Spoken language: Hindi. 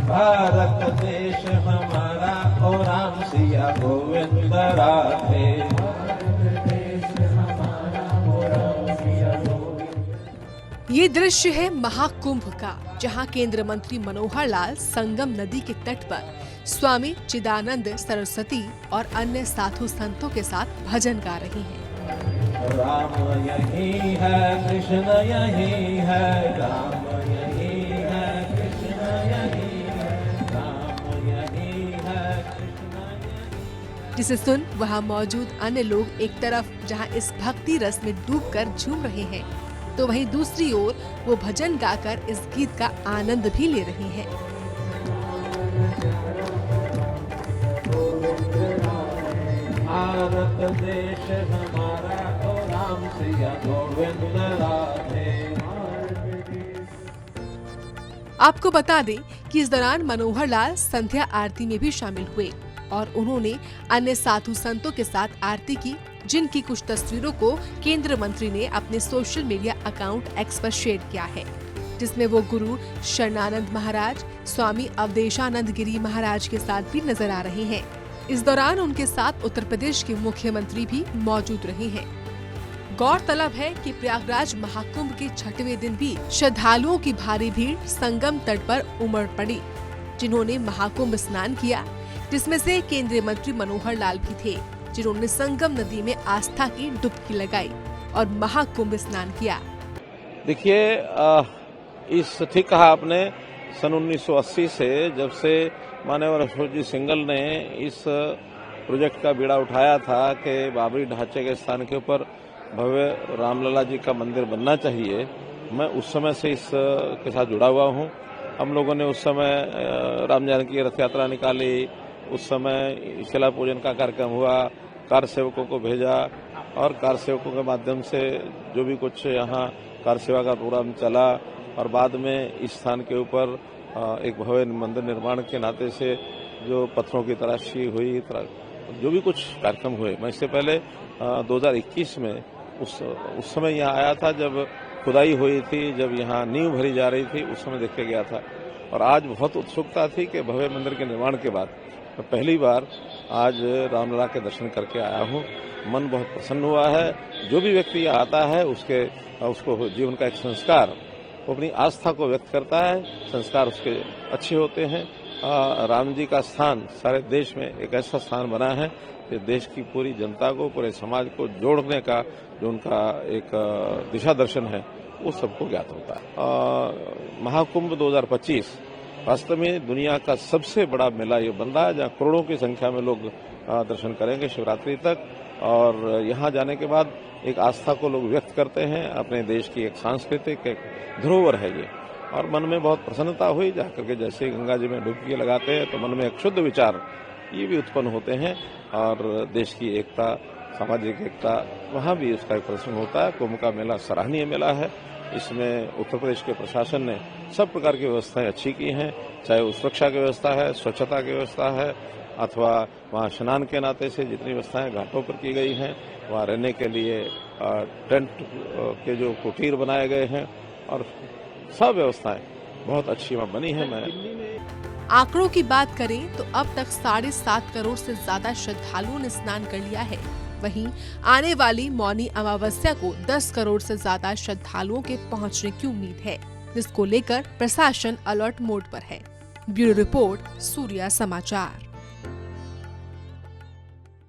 भारत देश हमारा ओ राम सिया गोविंद राधे। ये दृश्य है महाकुंभ का, जहां केंद्रीय मंत्री मनोहर लाल संगम नदी के तट पर स्वामी चिदानंद सरस्वती और अन्य साधु संतों के साथ भजन गा रही हैं। राम यही है, कृष्ण यही है, राम यही है, कृष्ण यही है, राम यही है, कृष्ण यही। जिसे सुन वहां मौजूद अन्य लोग एक तरफ जहां इस भक्ति रस में डूबकर झूम रहे हैं, तो वहीं दूसरी ओर वो भजन गाकर इस गीत का आनंद भी ले रही हैं। भारत देश हमारा ओ राम सिया गोविंद राधे। आपको बता दें कि इस दौरान मनोहर लाल संध्या आरती में भी शामिल हुए और उन्होंने अन्य साधु संतों के साथ आरती की, जिनकी कुछ तस्वीरों को केंद्रीय मंत्री ने अपने सोशल मीडिया अकाउंट एक्स पर शेयर किया है, जिसमें वो गुरु शरणानंद महाराज, स्वामी अवधेशानंद गिरी महाराज के साथ भी नजर आ रहे हैं। इस दौरान उनके साथ उत्तर प्रदेश के मुख्यमंत्री भी मौजूद रहे हैं। गौरतलब है कि प्रयागराज महाकुंभ के 6वें दिन भी श्रद्धालुओं की भारी भीड़ संगम तट पर उमड़ पड़ी, जिन्होंने महाकुंभ स्नान किया, जिसमें से केंद्रीय मंत्री मनोहर लाल भी थे, जिन्होंने संगम नदी में आस्था की डुबकी लगाई और महाकुंभ स्नान किया। देखिए, इस ठीक कहा आपने, सन 1980 से जब से माननीय अशोक जी सिंघल ने इस प्रोजेक्ट का बीड़ा उठाया था कि बाबरी ढांचे के स्थान के ऊपर भव्य रामलला जी का मंदिर बनना चाहिए, मैं उस समय से इस के साथ जुड़ा हुआ हूँ। हम लोगों ने उस समय राम जानकी रथ यात्रा निकाली, उस समय शिला पूजन का कार्यक्रम हुआ, कार सेवकों को भेजा और कार सेवकों के माध्यम से जो भी कुछ यहाँ कार सेवा का प्रोग्राम चला और बाद में इस स्थान के ऊपर एक भव्य मंदिर निर्माण के नाते से जो पत्थरों की तराशी हुई, जो भी कुछ कार्यक्रम हुए, मैं इससे पहले 2021 में उस समय यहाँ आया था, जब खुदाई हुई थी, जब यहाँ नींव भरी जा रही थी, उस समय देख के गया था। और आज बहुत उत्सुकता थी कि भव्य मंदिर के निर्माण के बाद मैं पहली बार आज रामलला के दर्शन करके आया हूँ। मन बहुत प्रसन्न हुआ है। जो भी व्यक्ति यहाँ आता है उसको जीवन का एक संस्कार, वो अपनी आस्था को व्यक्त करता है, संस्कार उसके अच्छे होते हैं। राम जी का स्थान सारे देश में एक ऐसा स्थान बना है कि देश की पूरी जनता को, पूरे समाज को जोड़ने का जो उनका एक दिशा दर्शन है, वो सबको ज्ञात होता है। महाकुंभ 2025 वास्तव में दुनिया का सबसे बड़ा मेला ये बन रहा है, जहाँ करोड़ों की संख्या में लोग दर्शन करेंगे शिवरात्रि तक। और यहाँ जाने के बाद एक आस्था को लोग व्यक्त करते हैं, अपने देश की एक सांस्कृतिक एक धरोहर है ये। और मन में बहुत प्रसन्नता हुई जाकर के, जैसे गंगा जी में डुबकी लगाते हैं तो मन में एक शुद्ध विचार ये भी उत्पन्न होते हैं और देश की एकता, सामाजिक एकता, वहाँ भी उसका एक प्रदर्शन होता है। कुंभ का मेला सराहनीय मेला है। इसमें उत्तर प्रदेश के प्रशासन ने सब प्रकार की व्यवस्थाएं अच्छी की हैं, चाहे वो सुरक्षा की व्यवस्था है, स्वच्छता की व्यवस्था है, अथवा वहाँ स्नान के नाते से जितनी व्यवस्थाएं घाटों पर की गई हैं, वहाँ रहने के लिए टेंट के जो कुटीर बनाए गए हैं और सब व्यवस्थाएं बहुत अच्छी वहाँ बनी है। मैं आंकड़ों की बात करें तो अब तक 7.5 करोड़ से ज्यादा श्रद्धालुओं ने स्नान कर लिया है। वहीं आने वाली मौनी अमावस्या को 10 करोड़ से ज्यादा श्रद्धालुओं के पहुंचने की उम्मीद है, जिसको लेकर प्रशासन अलर्ट मोड पर है। ब्यूरो रिपोर्ट, सूर्या समाचार।